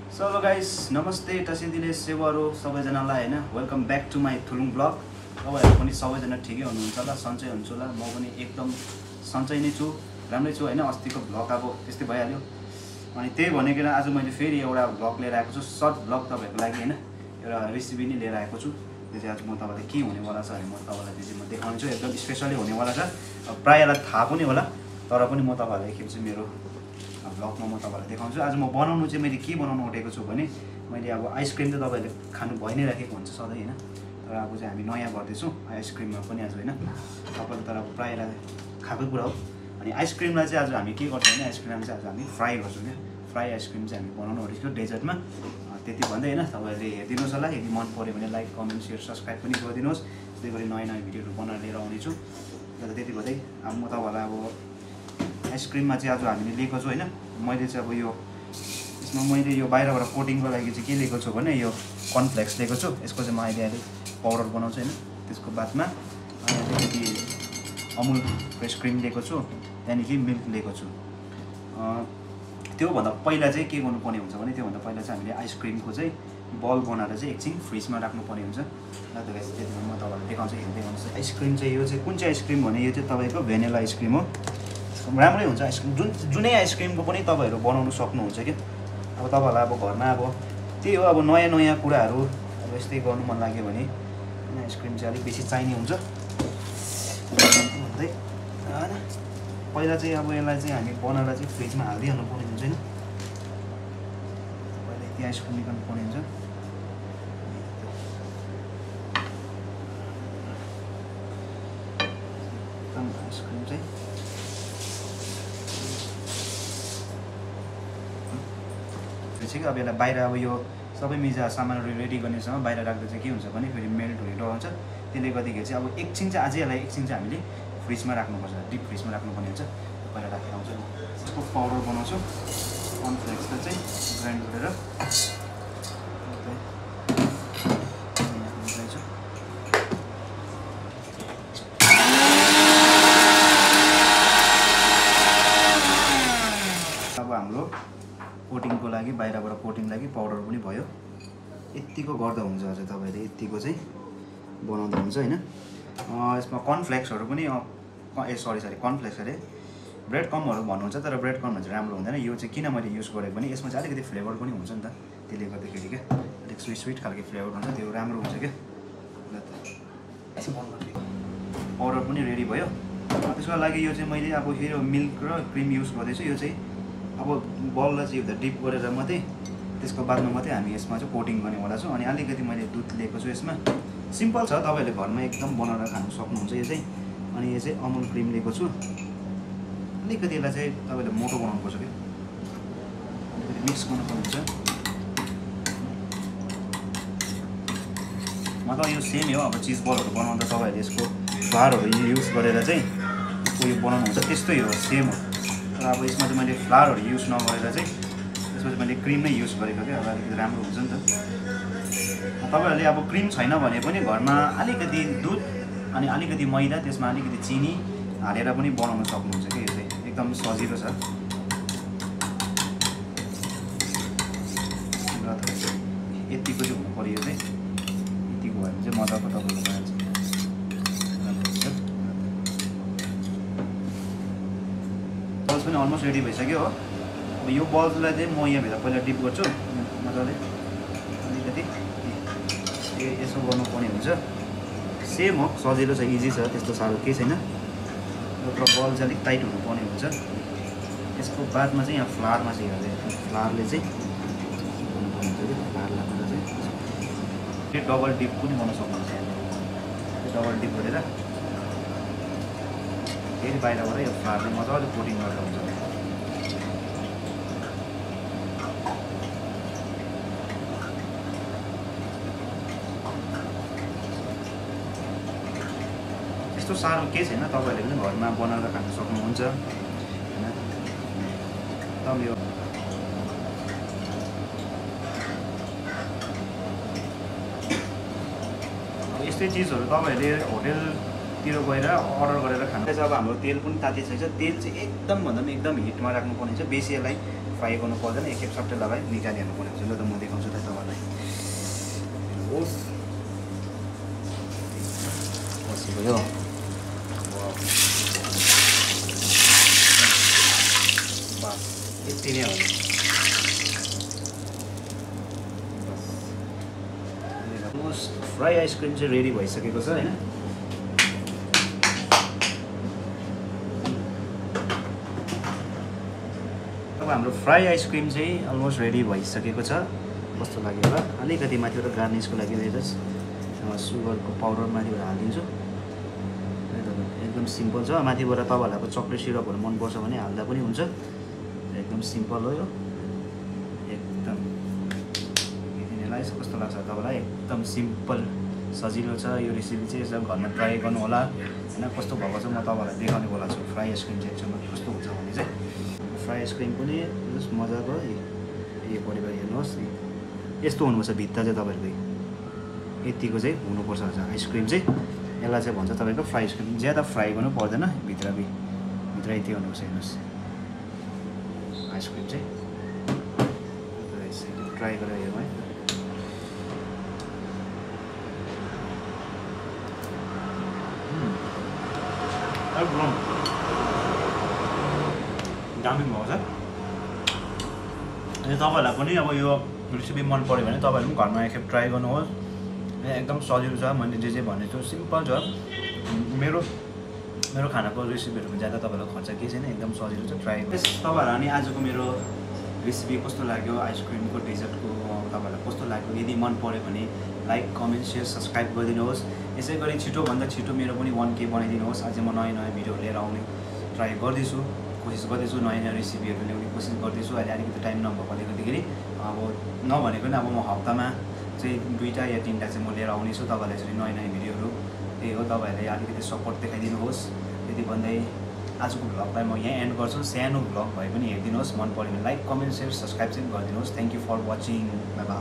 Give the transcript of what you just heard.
So hello guys, नमस्ते टसिदिने सेवारो सबैजनालाई हैन। Welcome back to my Thulung blog. तपाईहरु पनि सबैजना ठिकै हुनुहुन्छ होला, सन्चै हुनुहुन्छ होला। म पनि एकदम सन्चै नै छु, राम्रै छु हैन। अस्तिको ब्लग अब त्यस्तै भइहाल्यो। अनि त्यही भनेकन आज मैले फेरि एउटा ब्लग लिएर आएको छु, सर्ट ब्लग तपाईहरुको लागि हैन। एउटा रेसिपी नै लिएर आएको छु। त्यो चाहिँ आज म तपाईलाई के हुनेवाला छ भने म तपाईलाई त्यो चाहिँ म देखाउने छु। एकदम स्पेशली हुनेवाला छ। प्रायलाई थाहा पनि होला, तर पनि म तपाईहरुलाई एकखेप चाहिँ मेरो ब्लगमा म तपाईलाई देखाउँछु। आज म बनाउनु चाहिँ मैले के बनाउनु आँटेको छु भने मैले अब आइसक्रिम चाहिँ तपाईहरुले खानु भइ नै राखेको हुन्छ सधैँ हैन। तर अब चाहिँ हामी नयाँ गर्दैछौँ आइसक्रिममा पनि आज हैन। तपाईले तर अब प्रायलाई खाएको कुरा हो। अनि आइसक्रिमलाई चाहिँ आज हामी के गर्छौँ भने आइसक्रिमलाई चाहिँ आज हामी फ्राई गर्छौँ क्या। फ्राई आइसक्रिम चाहिँ हामी बनाउनु आँटेको डेजर्टमा। त्यति भन्दै हैन, तपाईहरुले हेरिदिनुहोस् होला। यदि मन पर्यो भने लाइक, कमेन्ट, शेयर, सब्स्क्राइब पनि गरिदिनुहोस्। त्यस्तै गरी नयाँ नयाँ भिडियोहरू बनाएर लिएर आउने छु। र त्यति भन्दै अब म तपाईहरुलाई अब आइसक्रिममा चाहिँ आज हामीले लिएको छु हैन। मैले चाहिँ अब यो यसमा मैले यो बाहिरबाट कोटिङको लागि चाहिँ के लिएको छु भने यो कर्नफ्लेक्स लिएको छु। यसको चाहिँ म अहिले पाउडर बनाउँछु हैन। त्यसको बादमा अलिकति अमुल फ्रेस क्रिम लिएको छु, त्यहाँदेखि मिल्क लिएको छु। त्योभन्दा पहिला चाहिँ के गर्नुपर्ने हुन्छ भने त्योभन्दा पहिला चाहिँ हामीले आइसक्रिमको चाहिँ बल बनाएर चाहिँ एकछिन फ्रिजमा राख्नुपर्ने हुन्छ। र त्यो त्यति म तपाईँलाई देखाउँछु, हेर्दै गर्नुहोस्। आइसक्रिम चाहिँ यो चाहिँ कुन चाहिँ आइसक्रिम भने यो चाहिँ तपाईँको भेनिला आइसक्रिम हो। राम्रै हुन्छ आइसक्रिम। जुनै आइसक्रिमको पनि तपाईँहरू बनाउनु सक्नुहुन्छ क्या। अब तपाईँहरूलाई अब घरमा अब त्यही हो, अब नयाँ नयाँ कुराहरू अब यस्तै गर्नु मन लाग्यो भने आइसक्रिम चाहिँ अलिक बेसी चाहिने हुन्छ भन्दै होइन। पहिला चाहिँ अब यसलाई चाहिँ हामी बनाएर चाहिँ फ्रिजमा हालिदिइहाल्नु पर्ने हुन्छ होइन। पहिला यति आइसक्रिम निकाल्नु पर्ने हुन्छ। आइसक्रिम चाहिँ अब यसलाई बाहिर अब यो सबै मिजा सामानहरू रेडी गर्नेसँग बाहिर राख्दा चाहिँ के हुन्छ भने फेरि मेल्ट हुने डर हुन्छ। त्यसले गर्दाखेरि चाहिँ अब एकछिन चाहिँ अझै यसलाई एकछिन चाहिँ हामीले फ्रिजमा राख्नुपर्छ, डिप फ्रिजमा राख्नुपर्ने हुन्छ। पहिला राखेर आउँछ। यसको पाउडर बनाउँछु कर्नफ्लेक्सलाई चाहिँ ग्राइन्ड गरेर। अब हाम्रो कोटिङको लागि बाहिरबाट कोटिङ लागि पाउडर पनि भयो। यतिको गर्दा हुन्छ अझै तपाईँले यतिको चाहिँ बनाउँदा हुन्छ होइन। यसमा कर्नफ्लेक्सहरू पनि सरी कर्नफ्लेक्स अरे ब्रेड कमहरू भन्नुहुन्छ, तर ब्रेड कमहरू चाहिँ राम्रो हुँदैन। यो चाहिँ किन मैले युज गरेको भने यसमा चाहिँ अलिकति फ्लेभर पनि हुन्छ नि त। त्यसले गर्दाखेरि क्या अलिक स्विट स्विट खालको फ्लेभर हुन्छ, त्यो राम्रो हुन्छ क्या। पाउडर पनि रेडी भयो। त्यसको लागि यो चाहिँ मैले अब फेरि मिल्क र क्रिम युज गर्दैछु। यो चाहिँ अब बललाई चाहिँ एउटा डिप गरेर मात्रै त्यसको बादमा मात्रै हामी यसमा चाहिँ कोटिङ गर्नेवाला छौँ। अनि अलिकति मैले दुध लिएको छु यसमा। सिम्पल छ, तपाईँहरूले घरमा एकदम बनाएर खानु सक्नुहुन्छ यो चाहिँ। अनि यो चाहिँ अमुल क्रिम लिएको छु। अलिकति यसलाई चाहिँ तपाईँले मोटो बनाउनुपर्छ क्या, अलिकति मिक्स गर्नुपर्ने हुन्छ। मतलब यो सेम हो। अब चिज बलहरू बनाउँदा तपाईँहरूले यसको फ्लावरहरू युज गरेर चाहिँ उयो बनाउनुहुन्छ, त्यस्तै हो, सेम हो। तर अब यसमा चाहिँ मैले फ्लावरहरू युज नगरेर चाहिँ यसमा चाहिँ मैले क्रिम नै युज गरेको क्या। अब अलिकति राम्रो हुन्छ नि त। तपाईँहरूले अब क्रिम छैन भने पनि घरमा अलिकति दुध अनि अलिकति मैदा, त्यसमा अलिकति चिनी हालेर पनि बनाउन सक्नुहुन्छ क्या। यो चाहिँ एकदम सजिलो छ। यतिको चाहिँ हुनु पऱ्यो। यो चाहिँ यतिको भयो भने चाहिँ मजाको तपाईँको भइहाल्छ। बल्स पनि अलमोस्ट रेडी भइसक्यो हो। अब यो बल्सलाई चाहिँ म यहाँभित्र पहिला डिप गर्छु मजाले। अलिकति यसो गर्नुपर्ने हुन्छ। सेम हो, सजिलो छ, इजी छ, त्यस्तो साह्रो केही छैन। तर बल चाहिँ अलिक टाइट हुनुपर्ने हुन्छ। यसको बादमा चाहिँ यहाँ फ्लावरमा चाहिँ हेर्दै फ्लावरले चाहिँ हुनुपर्ने हुन्छ कि फ्लावर लगाएर चाहिँ त्यो डबल डिप पनि गर्न सक्नुहुन्छ। त्यो डबल डिप गरेर फेरि बाहिरबाट यो फ्लावरले मजाले कोटिङ गरेर हुन्छ। त्यस्तो साह्रो केही छैन, तपाईँहरूले पनि घरमा बनाएर खान सक्नुहुन्छ होइन। एकदम यो यस्तै चिजहरू तपाईँहरूले होटेल तिर गएर अर्डर गरेर खानु। अब हाम्रो तेल पनि तातिसकेको छ। तेल चाहिँ एकदम भन्दा पनि एकदम हिटमा राख्नुपर्ने हुन्छ। बेसी यसलाई फ्राई गर्नु पर्दैन, एकखेप सट्टै लगाइ निकालिहाल्नुपर्ने हुन्छ। ल त म देखाउँछु त तपाईँलाई। होस् बसिगयो। बस यति नै हो। बस फ्राई आइसक्रिम चाहिँ रेडी भइसकेको छ हैन। अब हाम्रो फ्राई आइसक्रिम चाहिँ अलमोस्ट रेडी भइसकेको छ। कस्तो लाग्यो होला? अलिकति माथिबाट गार्निसको लागि सुगरको पाउडर माथिबाट हालिदिन्छु। एकदम सिम्पल छ। माथिबाट तपाईँहरूलाई अब चक्लेट सिरपहरू मनपर्छ भने हाल्दा पनि हुन्छ। एकदम सिम्पल हो यो। एकदम यतिलाई कस्तो लाग्छ तपाईँलाई? एकदम सिम्पल सजिलो छ यो रेसिपी चाहिँ। यसो घरमा ट्राई गर्नु होला हैन। कस्तो भएको छ म तपाईँहरूलाई देखाउने बोला छु। फ्राई आइसक्रिम चाहिँ एकछिनमा कस्तो हुन्छ भने चाहिँ फ्राई आइसक्रिम पनि जस्ट मजाको यो परिवार हेर्नुहोस्। यस्तो हुनुपर्छ भित्ता चाहिँ तपाईँहरूको यतिको चाहिँ हुनुपर्छ आइसक्रिम चाहिँ। यसलाई चाहिँ भन्छ तपाईँको फ्राई आइसक्रिम। ज्यादा फ्राई गर्नु पर्दैन, भित्र यति हुनुपर्छ। हेर्नुहोस् आइसक्रिम चाहिँ ट्राई गरेर हेरौँ है। दामी भएको छ। अनि तपाईँहरूलाई पनि अब यो रेसिपी मन पऱ्यो भने तपाईँहरू पनि घरमा एकखेप ट्राई गर्नुहोस्। एकदम सजिलो छ। मैले जे भनेको छु सिम्पल छ। मेरो खानाको रेसिपीहरूमा ज्यादा तपाईँलाई खर्च केही छैन। एकदम सजिलो छ। ट्राई तपाईँहरू अनि आजको मेरो रेसिपी कस्तो लाग्यो, आइसक्रिमको डेजर्टको तपाईँहरूलाई कस्तो लाग्यो? यदि मन पऱ्यो भने लाइक कमेन्ट सेयर सब्सक्राइब गरिदिनुहोस्। यसै गरी छिटोभन्दा छिटो मेरो पनि 1K बनाइदिनुहोस्। अझै म नयाँ भिडियो लिएर आउने ट्राई गर्दैछु, कोसिस गर्दैछु। नयाँ रेसिपीहरू ल्याउने कोसिस गर्दैछु। अहिले अलिकति टाइम नभएकोले गर्दाखेरि अब नभनेको पनि अब म हप्तामा चाहिँ 2टा या 3टा चाहिँ म लिएर आउनेछु तपाईँलाई यसरी नयाँ भिडियोहरू। त्यही हो, तपाईँहरूले अलिकति सपोर्ट देखाइदिनुहोस्। यदि भन्दै आजको भ्लगलाई म यहाँ एन्ड गर्छु। सानो भ्लग भए पनि हेरिदिनुहोस्। मन पऱ्यो भने लाइक कमेन्ट सेयर सब्सक्राइब चाहिँ गरिदिनुहोस्। Thank you for watching. Bye by.